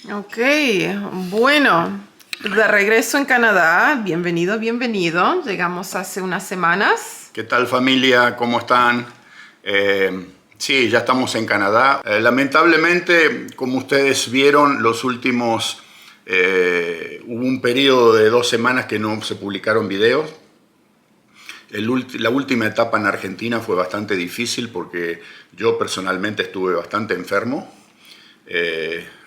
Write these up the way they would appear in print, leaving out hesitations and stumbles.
Ok, bueno, de regreso en Canadá, bienvenido, bienvenido. Llegamos hace unas semanas. ¿Qué tal, familia? ¿Cómo están? Sí, ya estamos en Canadá. Lamentablemente, como ustedes vieron, hubo un periodo de 2 semanas que no se publicaron videos. La última etapa en Argentina fue bastante difícil porque yo personalmente estuve bastante enfermo.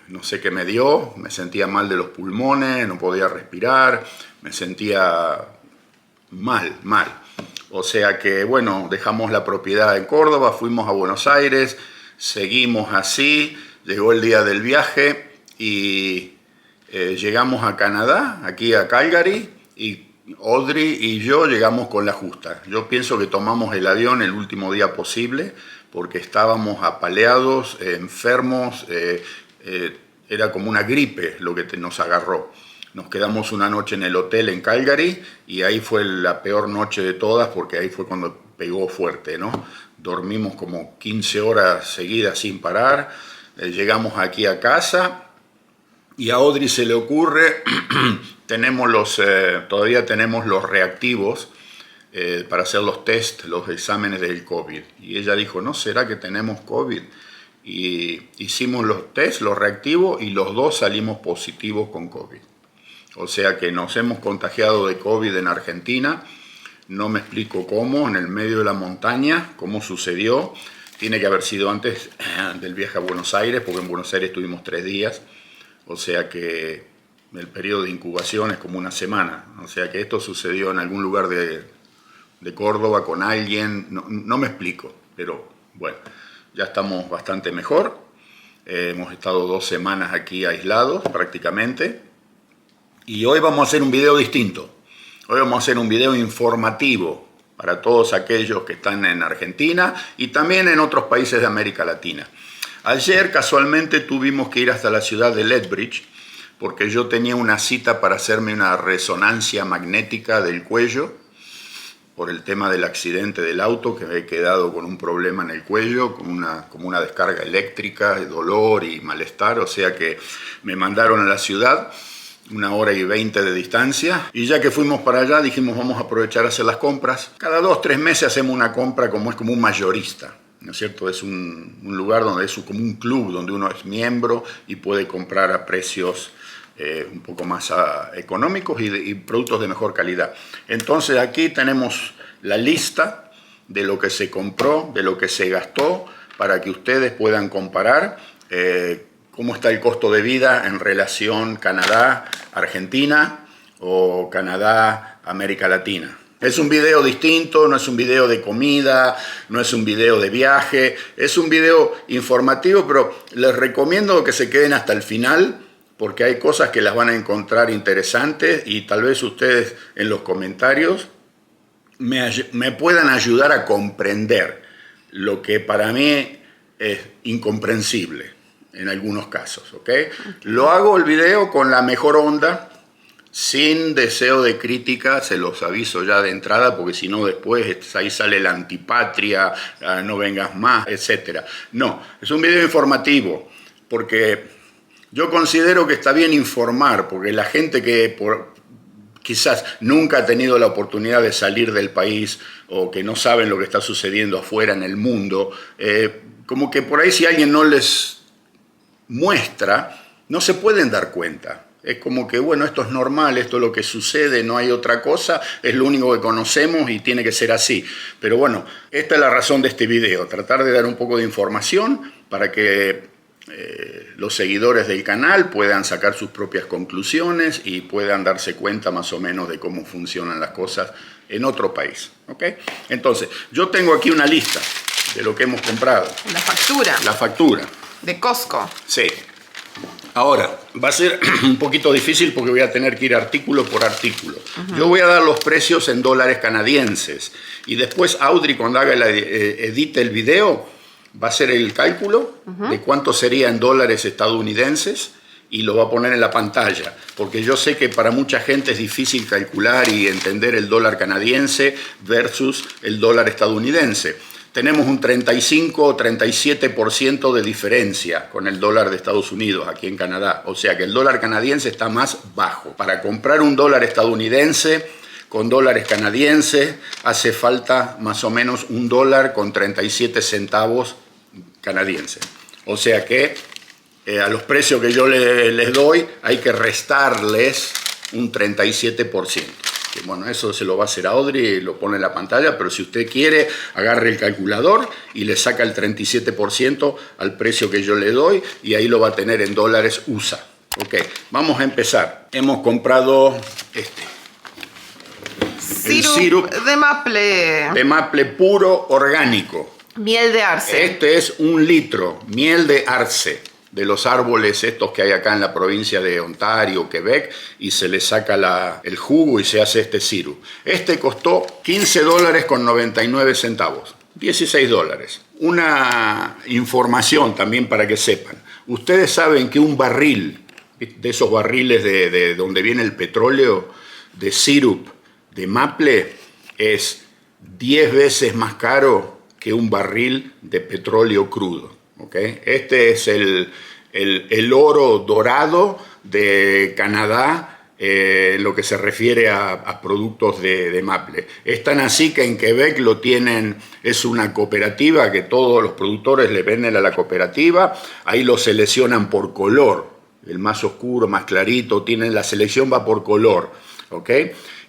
No sé qué me dio, me sentía mal de los pulmones, no podía respirar, me sentía mal. O sea que, bueno, dejamos la propiedad en Córdoba, fuimos a Buenos Aires, seguimos así, llegó el día del viaje y llegamos a Canadá, aquí a Calgary, y Audrey y yo llegamos con la justa. Yo pienso que tomamos el avión el último día posible porque estábamos apaleados, enfermos, era como una gripe lo que nos agarró. Nos quedamos una noche en el hotel en Calgary y ahí fue la peor noche de todas porque ahí fue cuando pegó fuerte, ¿no? Dormimos como 15 horas seguidas sin parar, llegamos aquí a casa y a Audrey se le ocurre, todavía tenemos los reactivos para hacer los test, los exámenes del COVID. Y ella dijo, ¿no será que tenemos COVID? Y hicimos los test, los reactivos, y los dos salimos positivos con COVID. O sea que nos hemos contagiado de COVID en Argentina. No me explico cómo, en el medio de la montaña, cómo sucedió. Tiene que haber sido antes del viaje a Buenos Aires, porque en Buenos Aires estuvimos 3 días. O sea que el periodo de incubación es como una semana. O sea que esto sucedió en algún lugar de Córdoba con alguien. No me explico, pero bueno, ya estamos bastante mejor. Hemos estado 2 semanas aquí aislados prácticamente. Y hoy vamos a hacer un video distinto. Hoy vamos a hacer un video informativo para todos aquellos que están en Argentina y también en otros países de América Latina. Ayer casualmente tuvimos que ir hasta la ciudad de Lethbridge porque yo tenía una cita para hacerme una resonancia magnética del cuello por el tema del accidente del auto, que me he quedado con un problema en el cuello, como una descarga eléctrica, de dolor y malestar. O sea que me mandaron a la ciudad, 1 hora y 20 de distancia, y ya que fuimos para allá dijimos vamos a aprovechar a hacer las compras. Cada 2-3 meses hacemos una compra es como un mayorista, ¿no es cierto? Es un lugar donde es como un club donde uno es miembro y puede comprar a precios un poco más económicos y productos de mejor calidad. Entonces aquí tenemos la lista de lo que se compró, de lo que se gastó, para que ustedes puedan comparar cómo está el costo de vida en relación Canadá-Argentina o Canadá-América Latina. Es un video distinto, no es un video de comida, no es un video de viaje, es un video informativo, pero les recomiendo que se queden hasta el final porque hay cosas que las van a encontrar interesantes y tal vez ustedes en los comentarios me puedan ayudar a comprender lo que para mí es incomprensible en algunos casos, ¿ok? Lo hago el video con la mejor onda, sin deseo de crítica, se los aviso ya de entrada, porque si no después ahí sale la antipatria, no vengas más, etc. No, es un video informativo, porque yo considero que está bien informar, porque la gente que quizás nunca ha tenido la oportunidad de salir del país o que no saben lo que está sucediendo afuera en el mundo, como que por ahí si alguien no les muestra, no se pueden dar cuenta. Es como que, bueno, esto es normal, esto es lo que sucede, no hay otra cosa, es lo único que conocemos y tiene que ser así. Pero bueno, esta es la razón de este video, tratar de dar un poco de información para que los seguidores del canal puedan sacar sus propias conclusiones y puedan darse cuenta más o menos de cómo funcionan las cosas en otro país. ¿Ok? Entonces, yo tengo aquí una lista de lo que hemos comprado. La factura. La factura. De Costco. Sí. Ahora, va a ser un poquito difícil porque voy a tener que ir artículo por artículo. Yo voy a dar los precios en dólares canadienses y después Audrey, cuando edite el video, va a hacer el cálculo de cuánto sería en dólares estadounidenses y lo va a poner en la pantalla, porque yo sé que para mucha gente es difícil calcular y entender el dólar canadiense versus el dólar estadounidense. tenemos un 35 o 37% de diferencia con el dólar de Estados Unidos aquí en Canadá. O sea que el dólar canadiense está más bajo. Para comprar un dólar estadounidense con dólares canadienses hace falta más o menos $1 con 37 centavos canadienses. O sea que a los precios que yo les doy hay que restarles un 37%. Que, bueno, eso se lo va a hacer a Audrey y lo pone en la pantalla, pero si usted quiere, agarre el calculador y le saca el 37% al precio que yo le doy y ahí lo va a tener en dólares USA. Ok, vamos a empezar. Hemos comprado el sirup de maple. De maple puro orgánico. Miel de arce. Este es 1 litro, miel de arce, de los árboles estos que hay acá en la provincia de Ontario, Quebec, y se le saca el jugo y se hace este sirup. Este costó $15 con 99 centavos, $16. Una información también para que sepan. Ustedes saben que un barril, de esos barriles de donde viene el petróleo, de sirup de maple, es 10 veces más caro que un barril de petróleo crudo. ¿Okay? Este es el oro dorado de Canadá en lo que se refiere a productos de maple. Es tan así que en Quebec lo tienen, es una cooperativa que todos los productores le venden a la cooperativa, ahí lo seleccionan por color, el más oscuro, más clarito, la selección va por color, ¿ok?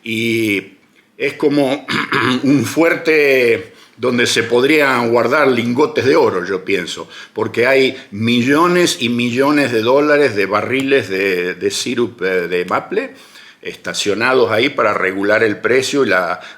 Y es como un fuerte donde se podrían guardar lingotes de oro, yo pienso, porque hay millones y millones de dólares de barriles de sirup de maple estacionados ahí para regular el precio y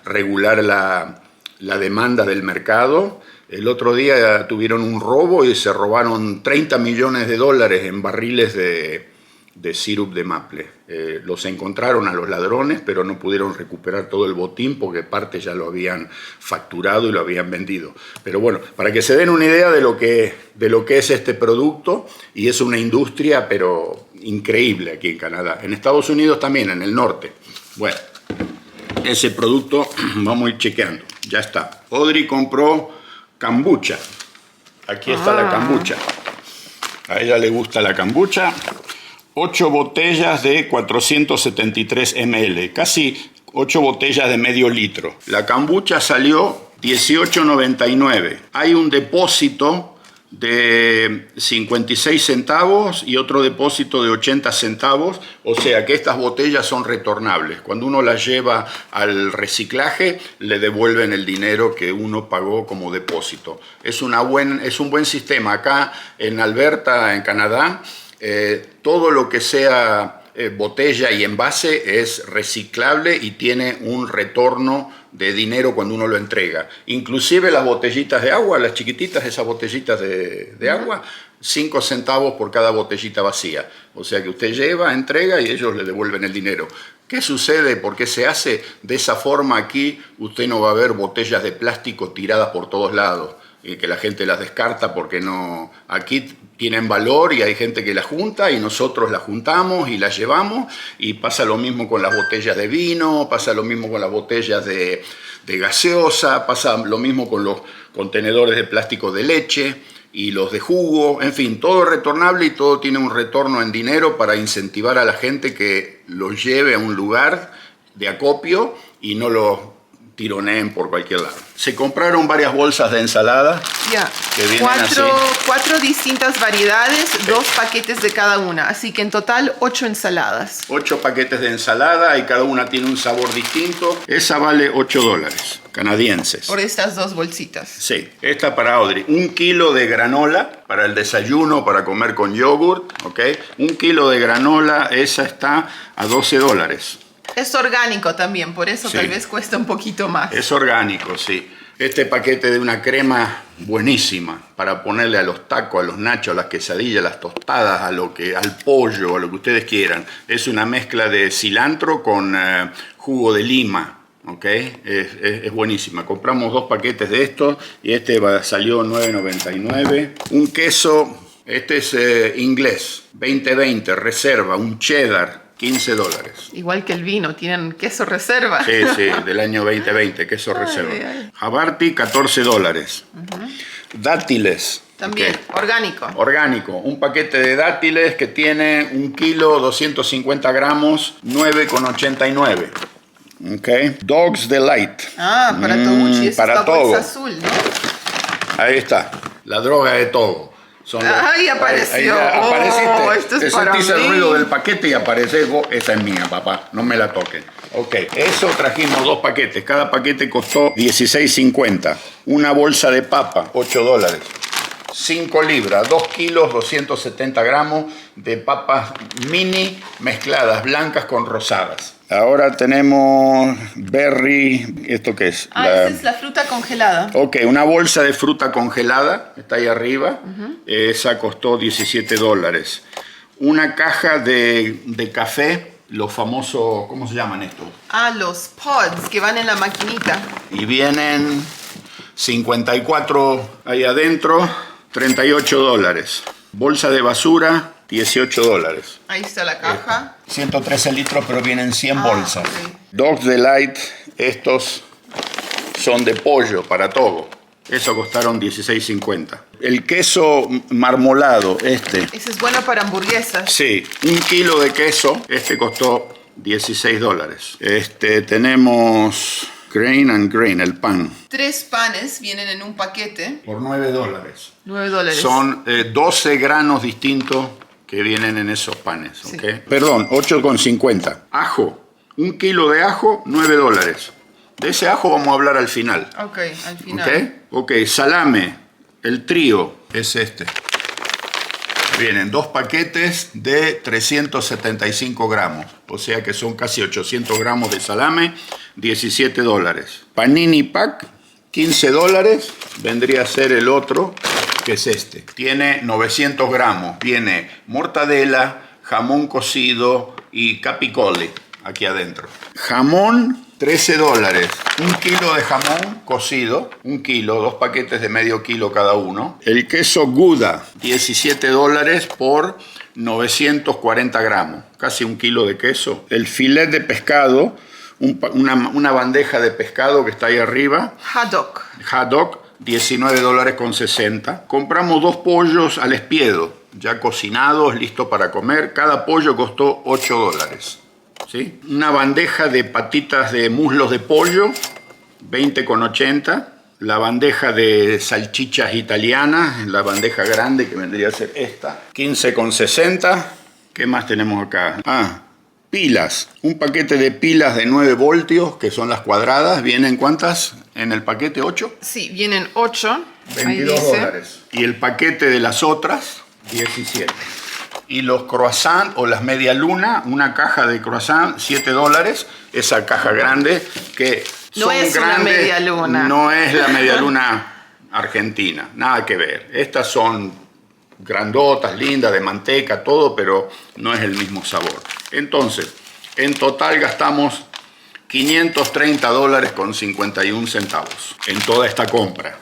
regular la demanda del mercado. El otro día tuvieron un robo y se robaron 30 millones de dólares en barriles de sirup de maple. Los encontraron a los ladrones, pero no pudieron recuperar todo el botín porque parte ya lo habían facturado y lo habían vendido. Pero bueno, para que se den una idea de lo que es este producto, y es una industria pero increíble aquí en Canadá. En Estados Unidos también, en el norte. Bueno, ese producto vamos a ir chequeando. Ya está. Audrey compró kombucha. Aquí está la kombucha. A ella le gusta la kombucha. 8 botellas de 473 ml, casi 8 botellas de medio litro. La kombucha salió $18.99. Hay un depósito de 56 centavos y otro depósito de 80 centavos, o sea que estas botellas son retornables. Cuando uno las lleva al reciclaje, le devuelven el dinero que uno pagó como depósito. Es un buen sistema. Acá en Alberta, en Canadá, todo lo que sea botella y envase es reciclable y tiene un retorno de dinero cuando uno lo entrega. Inclusive las botellitas de agua, las chiquititas, esas botellitas de agua, 5 centavos por cada botellita vacía. O sea que usted lleva, entrega y ellos le devuelven el dinero. ¿Qué sucede? ¿Por qué se hace? De esa forma aquí usted no va a ver botellas de plástico tiradas por todos lados y que la gente las descarta porque no... Aquí tienen valor y hay gente que las junta y nosotros las juntamos y las llevamos, y pasa lo mismo con las botellas de vino, pasa lo mismo con las botellas de gaseosa, pasa lo mismo con los contenedores de plástico de leche y los de jugo, en fin, todo es retornable y todo tiene un retorno en dinero para incentivar a la gente que los lleve a un lugar de acopio y no los tironeen por cualquier lado. Se compraron varias bolsas de ensalada. Ya, que vienen cuatro distintas variedades, sí. 2 paquetes de cada una, así que en total 8 ensaladas. 8 paquetes de ensalada y cada una tiene un sabor distinto. Esa vale $8 canadienses. Por estas 2 bolsitas. Sí, esta para Audrey. 1 kilo de granola para el desayuno, para comer con yogurt, ¿ok? 1 kilo de granola, esa está a $12. Es orgánico también, por eso sí. Tal vez cuesta un poquito más. Es orgánico, sí. Este paquete de una crema buenísima para ponerle a los tacos, a los nachos, a las quesadillas, a las tostadas, al pollo, a lo que ustedes quieran. Es una mezcla de cilantro con jugo de lima, ¿ok? Es buenísima. Compramos 2 paquetes de estos y este salió $9.99. Un queso, este es inglés, 2020, reserva, un cheddar, $15. Igual que el vino, tienen queso reserva. Sí, sí, del año 2020, queso reserva. Ay. Havarti, $14. Dátiles. También, Ok. orgánico. Orgánico, un paquete de dátiles que tiene 1 kilo, 250 gramos, 9,89. Okay. Dogs Delight. Ah, para Toguchi. Esa para es la Togo. bolsa azul, ¿no? Ahí está, la droga de Togo. Ay, apareció. Ahí ya apareciste. Oh, esto es Te para sentís el mí. ruido del paquete y apareces vos. Esa es mía, papá. No me la toquen. Ok, eso trajimos 2 paquetes. Cada paquete costó $16.50. Una bolsa de papa, $8. 5 libras, 2 kilos, 270 gramos de papas mini mezcladas, blancas con rosadas. Ahora tenemos berry, ¿esto qué es? Esa es la fruta congelada. Ok, una bolsa de fruta congelada, está ahí arriba, esa costó $17. Una caja de café, los famosos, ¿cómo se llaman estos? Ah, los pods que van en la maquinita. Y vienen 54 ahí adentro, $38. Bolsa de basura, $18. Ahí está la caja. 113 litros, pero vienen 100 bolsas. Ok. Dogs Delight, estos son de pollo para todo. Eso costaron $16.50. El queso marmolado, este. Ese es bueno para hamburguesas. Sí, 1 kilo de queso, este costó $16. Tenemos Grain and Grain, el pan. 3 panes vienen en un paquete. Por $9. $9. Son 12 granos distintos que vienen en esos panes. Sí. ¿Okay? Perdón, 8,50. Ajo, 1 kilo de ajo, $9. De ese ajo vamos a hablar al final. Ok, al final. Ok, salame, el trío es este. Vienen 2 paquetes de 375 gramos. O sea que son casi 800 gramos de salame, $17. Panini Pack, $15. Vendría a ser el otro, que es este. Tiene 900 gramos. Viene mortadela, jamón cocido y capicola aquí adentro. Jamón, $13. 1 kilo de jamón cocido, 1 kilo, 2 paquetes de medio kilo cada uno. El queso Gouda, $17 por 940 gramos, casi 1 kilo de queso. El filet de pescado, una bandeja de pescado que está ahí arriba. Haddock. Haddock, $19.60. Compramos 2 pollos al espiedo, ya cocinados, listos para comer. Cada pollo costó $8. ¿Sí? Una bandeja de patitas de muslos de pollo, $20,80. La bandeja de salchichas italianas, la bandeja grande que vendría a ser esta, $15,60. ¿Qué más tenemos acá? Pilas. Un paquete de pilas de 9 voltios, que son las cuadradas. ¿Vienen cuántas en el paquete? ¿8? Sí, vienen 8. $22. Y el paquete de las otras, $17. Y los croissants o las media luna, una caja de croissant, $7. Esa caja grande que no son es grandes, una media luna. No es la media luna argentina, nada que ver. Estas son grandotas, lindas, de manteca, todo, pero no es el mismo sabor. Entonces, en total gastamos $530.51 en toda esta compra.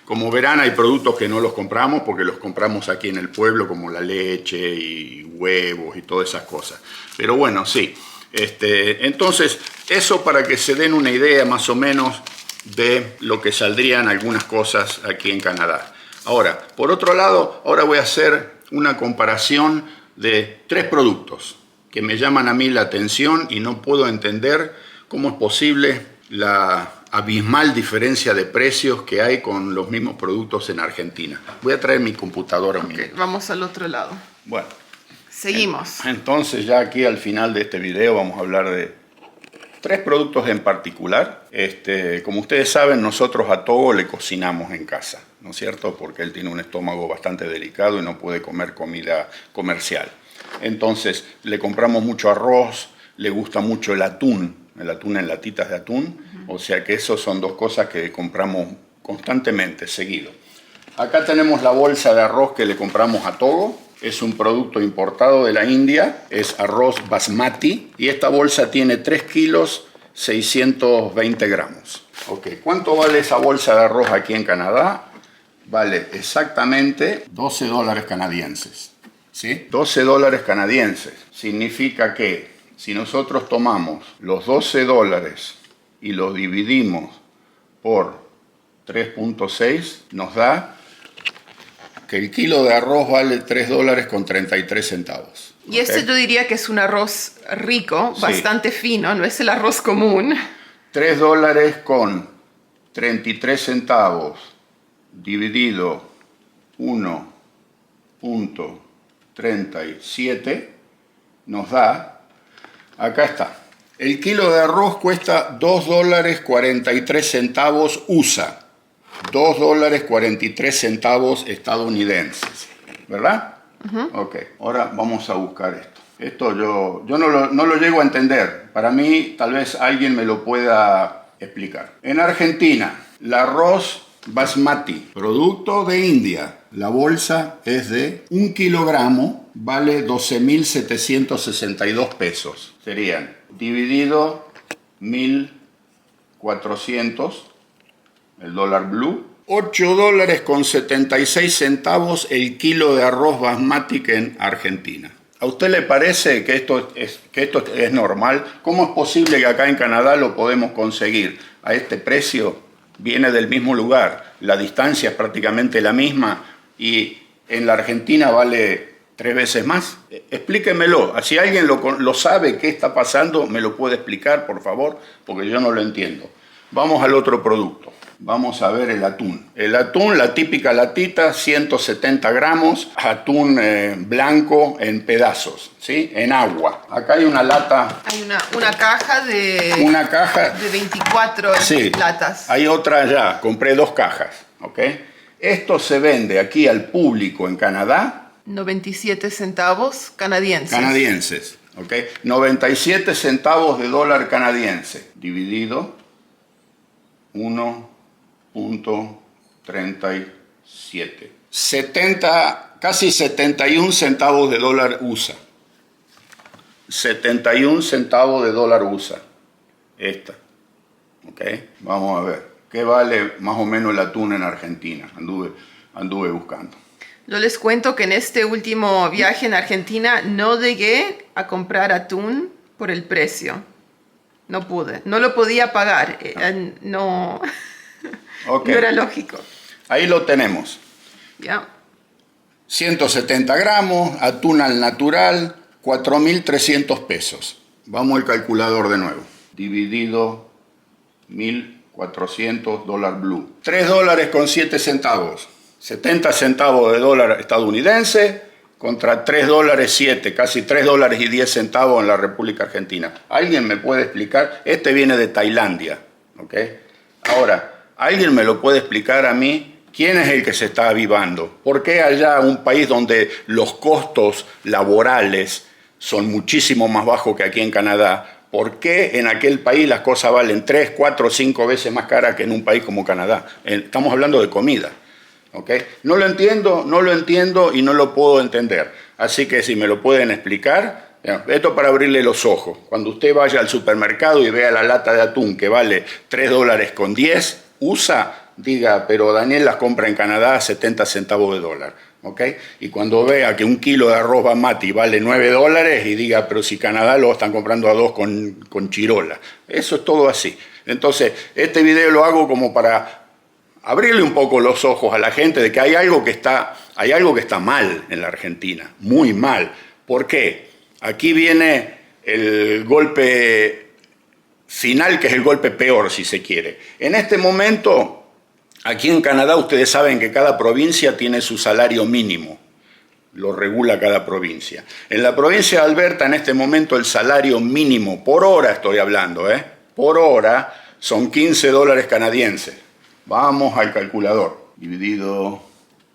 Como verán, hay productos que no los compramos porque los compramos aquí en el pueblo, como la leche y huevos y todas esas cosas. Pero bueno, sí. Entonces, eso para que se den una idea más o menos de lo que saldrían algunas cosas aquí en Canadá. Ahora, por otro lado, ahora voy a hacer una comparación de 3 productos que me llaman a mí la atención y no puedo entender cómo es posible la abismal diferencia de precios que hay con los mismos productos en Argentina. Voy a traer mi computadora. Okay, vamos al otro lado. Bueno. Seguimos. Entonces ya aquí al final de este video vamos a hablar de 3 productos en particular. Como ustedes saben, nosotros a Togo le cocinamos en casa, ¿no es cierto? Porque él tiene un estómago bastante delicado y no puede comer comida comercial. Entonces le compramos mucho arroz, le gusta mucho el atún en latitas de atún. O sea que esas son 2 cosas que compramos constantemente, seguido. Acá tenemos la bolsa de arroz que le compramos a Togo. Es un producto importado de la India, es arroz basmati y esta bolsa tiene 3 kilos 620 gramos. Okay. ¿Cuánto vale esa bolsa de arroz aquí en Canadá? Vale exactamente $12 canadienses. ¿sí? 12 dólares canadienses. Significa que si nosotros tomamos los 12 dólares y los dividimos por 3.6, nos da que el kilo de arroz vale 3 dólares con 33 centavos. Y este yo diría que es un arroz rico, Sí. bastante fino, no es el arroz común. 3 dólares con 33 centavos dividido 1.37 nos da, acá está, el kilo de arroz cuesta 2 dólares 43 centavos USA, 2 dólares 43 centavos estadounidenses, ¿verdad? Ok, ahora vamos a buscar esto. Esto yo no lo llego a entender. Para mí, tal vez alguien me lo pueda explicar. En Argentina, el arroz basmati, producto de India, la bolsa es de 1 kilogramo, vale 12.762 pesos. Serían dividido 1.400, el dólar blue, 8 dólares con 76 centavos el kilo de arroz basmati en Argentina. ¿A usted le parece que esto es normal? ¿Cómo es posible que acá en Canadá lo podemos conseguir a este precio? Viene del mismo lugar, la distancia es prácticamente la misma y en la Argentina vale 3 veces más. Explíquemelo. Si alguien lo sabe qué está pasando, me lo puede explicar, por favor, porque yo no lo entiendo. Vamos al otro producto. Vamos a ver el atún. El atún, la típica latita, 170 gramos, atún blanco en pedazos, ¿sí? En agua. Acá hay una lata. Hay una caja de 24 sí, latas. Hay otra ya, compré 2 cajas, ¿ok? Esto se vende aquí al público en Canadá. 97 centavos canadienses. Canadienses, ¿ok? 97 centavos de dólar canadiense, dividido 1.37. Casi 71 centavos de dólar USA. 71 centavos de dólar USA. Esta. ¿Ok? Vamos a ver. ¿Qué vale más o menos el atún en Argentina? Anduve buscando. Yo les cuento que en este último viaje en Argentina no llegué a comprar atún por el precio. No pude. No lo podía pagar. No, Okay. no era lógico. Ahí lo tenemos. ¿Ya? 170 gramos, atún al natural, 4.300 pesos. Vamos al calculador de nuevo. Dividido 1.400 dólar blue. 3 dólares con 7 centavos. 70 centavos de dólar estadounidense contra 3 dólares 7, casi 3 dólares y 10 centavos en la República Argentina. ¿Alguien me puede explicar? Este viene de Tailandia. ¿Ok? Ahora, ¿alguien me lo puede explicar a mí? ¿Quién es el que se está avivando? ¿Por qué allá, un país donde los costos laborales son muchísimo más bajos que aquí en Canadá, por qué en aquel país las cosas valen 3, 4, 5 veces más caras que en un país como Canadá? Estamos hablando de comida. ¿Okay? No lo entiendo y no lo puedo entender. Así que si me lo pueden explicar, esto para abrirle los ojos. Cuando usted vaya al supermercado y vea la lata de atún que vale 3 dólares con 10, USA, diga, pero Daniel las compra en Canadá a 70 centavos de dólar. ¿Okay? Y cuando vea que un kilo de arroz basmati vale 9 dólares y diga, pero si Canadá lo están comprando a 2 con chirola. Eso es todo así. Entonces, este video lo hago como para abrirle un poco los ojos a la gente de que hay algo que está mal en la Argentina, muy mal. ¿Por qué? Aquí viene el golpe final, que es el golpe peor, si se quiere. En este momento, aquí en Canadá, ustedes saben que cada provincia tiene su salario mínimo. Lo regula cada provincia. En la provincia de Alberta, en este momento, el salario mínimo, por hora estoy hablando, por hora, son 15 dólares canadienses. Vamos al calculador. Dividido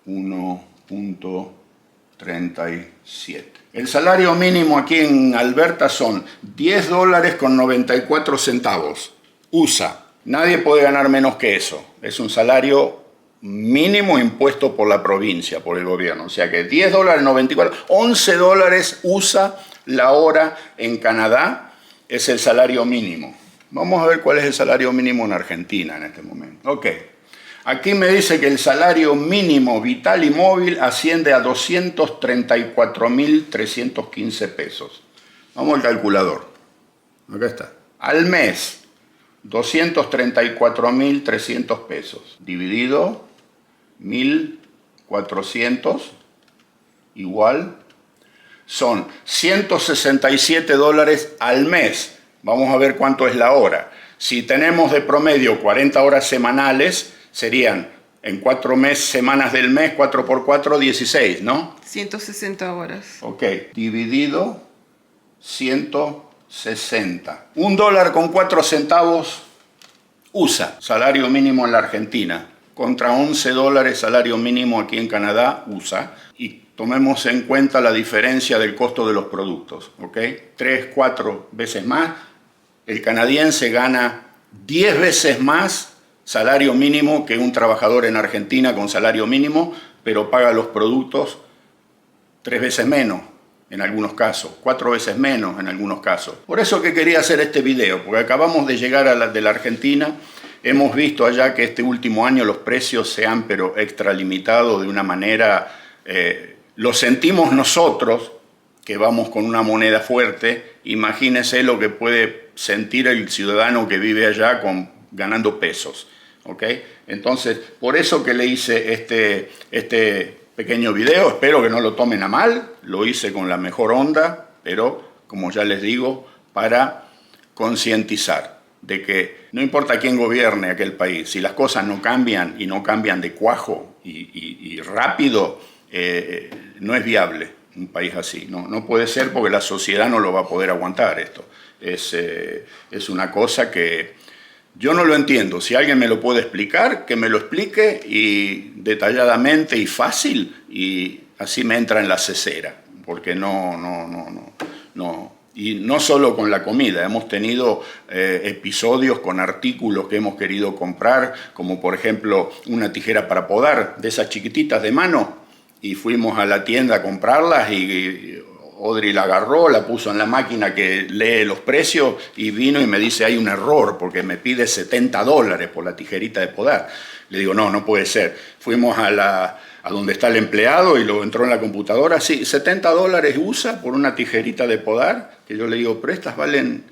1.37. El salario mínimo aquí en Alberta son 10 dólares con 94 centavos. USA. Nadie puede ganar menos que eso. Es un salario mínimo impuesto por la provincia, por el gobierno. O sea que 10 dólares 94, 11 dólares USA la hora en Canadá es el salario mínimo. Vamos a ver cuál es el salario mínimo en Argentina en este momento. Ok. Aquí me dice que el salario mínimo vital y móvil asciende a 234.315 pesos. Vamos al calculador. Acá está. Al mes, 234.300 pesos. Dividido 1.400 igual. Son $167 al mes. Vamos a ver cuánto es la hora. Si tenemos de promedio 40 horas semanales, serían en 4 semanas del mes, 4 por 4, 16, ¿no? 160 horas. Ok, dividido 160. $1.04 USA, salario mínimo en la Argentina, contra $11 salario mínimo aquí en Canadá, USA. Y tomemos en cuenta la diferencia del costo de los productos, ¿ok? 3, 4 veces más. El canadiense gana 10 veces más salario mínimo que un trabajador en Argentina con salario mínimo, pero paga los productos 3 veces menos en algunos casos, 4 veces menos en algunos casos. Por eso que quería hacer este video, porque acabamos de llegar de la Argentina. Hemos visto allá que este último año los precios se han pero extralimitado de una manera, lo sentimos nosotros, que vamos con una moneda fuerte. Imagínense lo que puede sentir el ciudadano que vive allá ganando pesos. ¿Okay? Entonces, por eso que le hice este pequeño video. Espero que no lo tomen a mal. Lo hice con la mejor onda, pero, como ya les digo, para concientizar de que no importa quién gobierne aquel país, si las cosas no cambian y no cambian de cuajo y rápido, no es viable un país así. No puede ser, porque la sociedad no lo va a poder aguantar esto. Es una cosa que yo no lo entiendo. Si alguien me lo puede explicar, que me lo explique, y detalladamente y fácil, y así me entra en la cesera, porque no. Y no solo con la comida, hemos tenido episodios con artículos que hemos querido comprar, como por ejemplo una tijera para podar, de esas chiquititas de mano, y fuimos a la tienda a comprarlas y Audrey la agarró, la puso en la máquina que lee los precios y vino y me dice: hay un error porque me pide $70 por la tijerita de podar. Le digo: no puede ser. Fuimos a donde está el empleado y lo entró en la computadora. Sí, $70 USA por una tijerita de podar. Que yo le digo: pero estas valen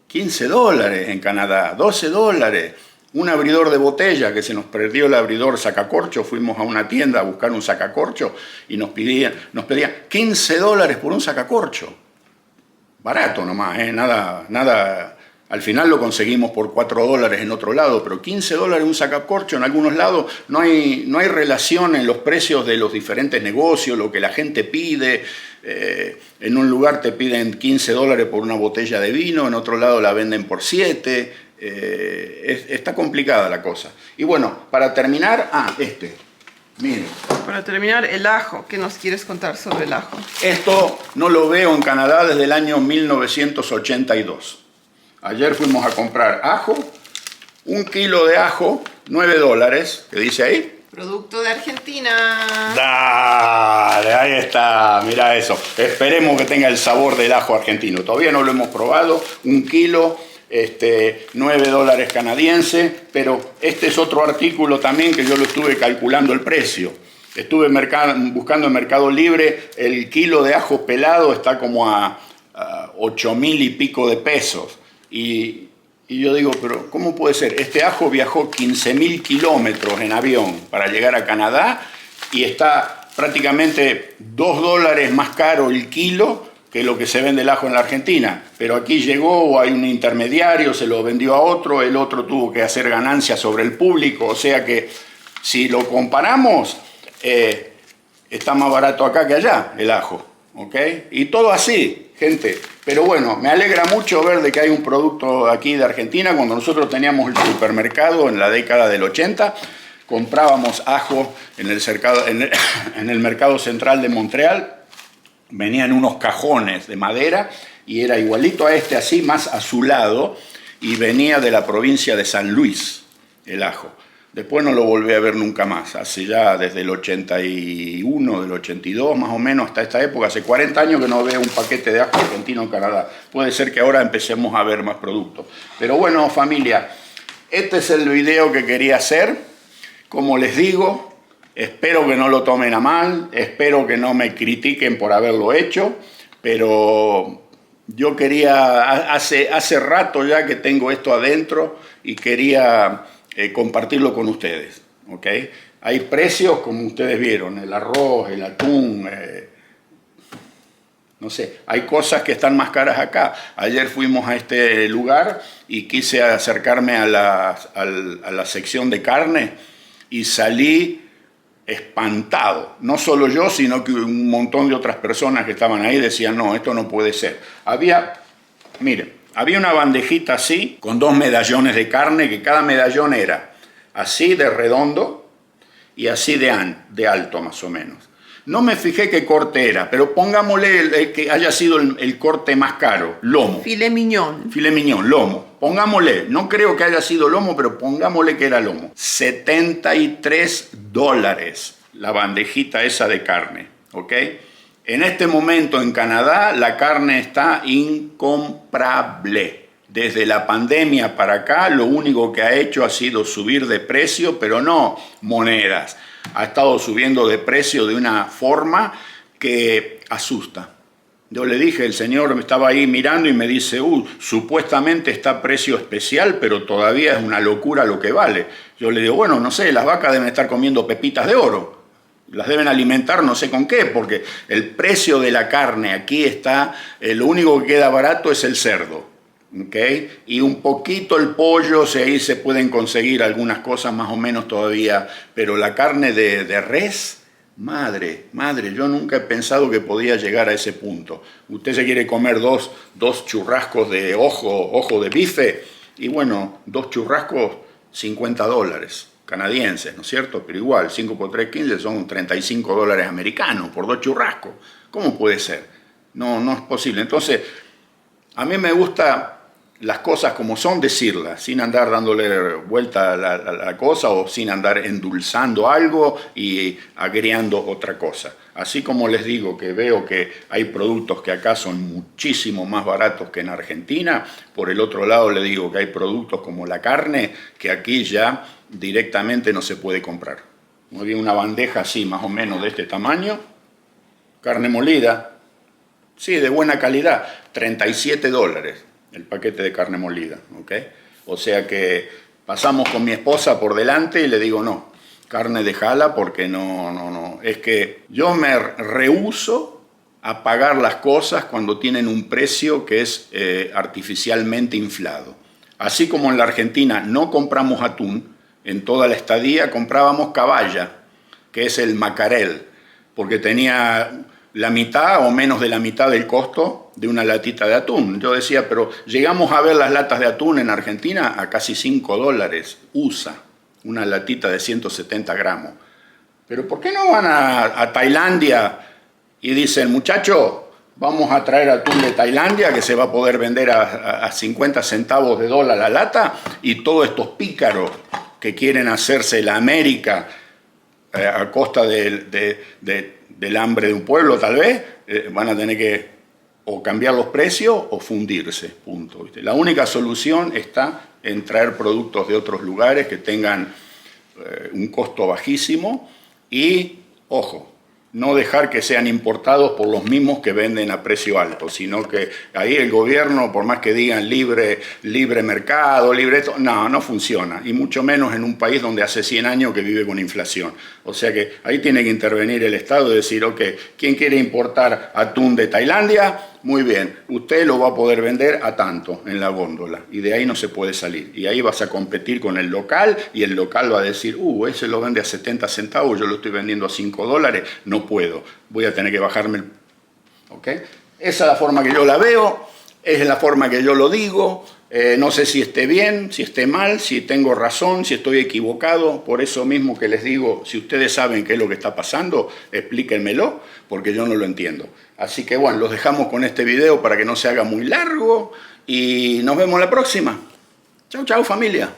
$15 en Canadá, $12. Un abridor de botella, que se nos perdió el abridor sacacorcho. Fuimos a una tienda a buscar un sacacorcho y nos pedían $15 por un sacacorcho. Barato nomás, nada. Al final lo conseguimos por $4 en otro lado, pero $15 un sacacorcho en algunos lados. No hay relación en los precios de los diferentes negocios, lo que la gente pide. En un lugar te piden $15 por una botella de vino, en otro lado la venden por 7. Está complicada la cosa. Y bueno, para terminar, miren. Para terminar, el ajo. ¿Qué nos quieres contar sobre el ajo? Esto no lo veo en Canadá desde el año 1982. Ayer fuimos a comprar ajo, 1 kilo de ajo, $9, ¿qué dice ahí? Producto de Argentina. Dale, ahí está, mira eso. Esperemos que tenga el sabor del ajo argentino. Todavía no lo hemos probado. 1 kilo, $9 canadienses, pero este es otro artículo también que yo lo estuve calculando el precio. Estuve buscando en Mercado Libre, el kilo de ajo pelado está como a 8.000 y pico de pesos. Y yo digo: pero ¿cómo puede ser? Este ajo viajó 15.000 kilómetros en avión para llegar a Canadá y está prácticamente $2 más caro el kilo que lo que se vende el ajo en la Argentina. Pero aquí llegó, hay un intermediario, se lo vendió a otro, el otro tuvo que hacer ganancias sobre el público. O sea que si lo comparamos, está más barato acá que allá el ajo. ¿Ok? Y todo así, gente. Pero bueno, me alegra mucho ver de que hay un producto aquí de Argentina. Cuando nosotros teníamos el supermercado en la década del 80, comprábamos ajo en el mercado central de Montreal. Venían unos cajones de madera y era igualito a este, así, más azulado, y venía de la provincia de San Luis, el ajo. Después no lo volví a ver nunca más, hace ya desde el 81, del 82 más o menos, hasta esta época, hace 40 años que no veo un paquete de ajo argentino en Canadá. Puede ser que ahora empecemos a ver más productos. Pero bueno, familia, este es el video que quería hacer. como les digo, espero que no lo tomen a mal, espero que no me critiquen por haberlo hecho, pero yo quería, hace rato ya que tengo esto adentro y quería compartirlo con ustedes, ¿ok? Hay precios, como ustedes vieron, el arroz, el atún, no sé, hay cosas que están más caras acá. Ayer fuimos a este lugar y quise acercarme a la sección de carne y salí espantado. No solo yo, sino que un montón de otras personas que estaban ahí decían, no, esto no puede ser. Miren, había una bandejita así, con 2 medallones de carne, que cada medallón era así de redondo y así de alto más o menos. No me fijé qué corte era, pero pongámosle que haya sido el corte más caro, lomo. Filet mignon. Filet mignon, lomo. Pongámosle, no creo que haya sido lomo, pero pongámosle que era lomo. $73 la bandejita esa de carne, ¿ok? En este momento en Canadá la carne está incomprable. Desde la pandemia para acá lo único que ha hecho ha sido subir de precio, pero no monedas. Ha estado subiendo de precio de una forma que asusta. Yo le dije, el señor estaba ahí mirando y me dice, supuestamente está a precio especial, pero todavía es una locura lo que vale. Yo le digo, bueno, no sé, las vacas deben estar comiendo pepitas de oro. Las deben alimentar no sé con qué, porque el precio de la carne aquí está, lo único que queda barato es el cerdo. ¿Okay? Y un poquito el pollo, ahí se pueden conseguir algunas cosas más o menos todavía, pero la carne de res, madre, yo nunca he pensado que podía llegar a ese punto. Usted se quiere comer dos churrascos de ojo de bife, y bueno, 2 churrascos, $50 canadienses, ¿no es cierto? Pero igual, 5 por 3, 15 son $35 americanos por 2 churrascos. ¿Cómo puede ser? No es posible. Entonces, a mí me gusta las cosas como son, decirlas, sin andar dándole vuelta a la cosa o sin andar endulzando algo y agregando otra cosa. Así como les digo que veo que hay productos que acá son muchísimo más baratos que en Argentina, por el otro lado le digo que hay productos como la carne que aquí ya directamente no se puede comprar. Había una bandeja así, más o menos de este tamaño, carne molida, sí, de buena calidad, $37 el paquete de carne molida, ¿ok? O sea que pasamos con mi esposa por delante y le digo, no, carne dejala porque no. Es que yo me rehúso a pagar las cosas cuando tienen un precio que es artificialmente inflado. Así como en la Argentina no compramos atún, en toda la estadía comprábamos caballa, que es el macarel, porque tenía la mitad o menos de la mitad del costo de una latita de atún. Yo decía, pero llegamos a ver las latas de atún en Argentina a casi $5 USA, una latita de 170 gramos. Pero ¿por qué no van a Tailandia y dicen, muchachos, vamos a traer atún de Tailandia que se va a poder vender a 50 centavos de dólar la lata, y todos estos pícaros que quieren hacerse la América a costa del hambre de un pueblo, tal vez, van a tener que o cambiar los precios o fundirse, punto. ¿Viste? La única solución está en traer productos de otros lugares que tengan un costo bajísimo y, ojo, no dejar que sean importados por los mismos que venden a precio alto, sino que ahí el gobierno, por más que digan libre mercado, libre esto, no funciona, y mucho menos en un país donde hace 100 años que vive con inflación. O sea que ahí tiene que intervenir el Estado y decir, ok, ¿quién quiere importar atún de Tailandia? Muy bien, usted lo va a poder vender a tanto en la góndola, y de ahí no se puede salir. Y ahí vas a competir con el local, y el local va a decir, ese lo vende a 70 centavos, yo lo estoy vendiendo a $5, no puedo, voy a tener que bajarme el... ¿Ok? Esa es la forma que yo la veo, es la forma que yo lo digo. No sé si esté bien, si esté mal, si tengo razón, si estoy equivocado. Por eso mismo que les digo, si ustedes saben qué es lo que está pasando, explíquenmelo, porque yo no lo entiendo. Así que bueno, los dejamos con este video para que no se haga muy largo y nos vemos la próxima. Chau, chau, familia.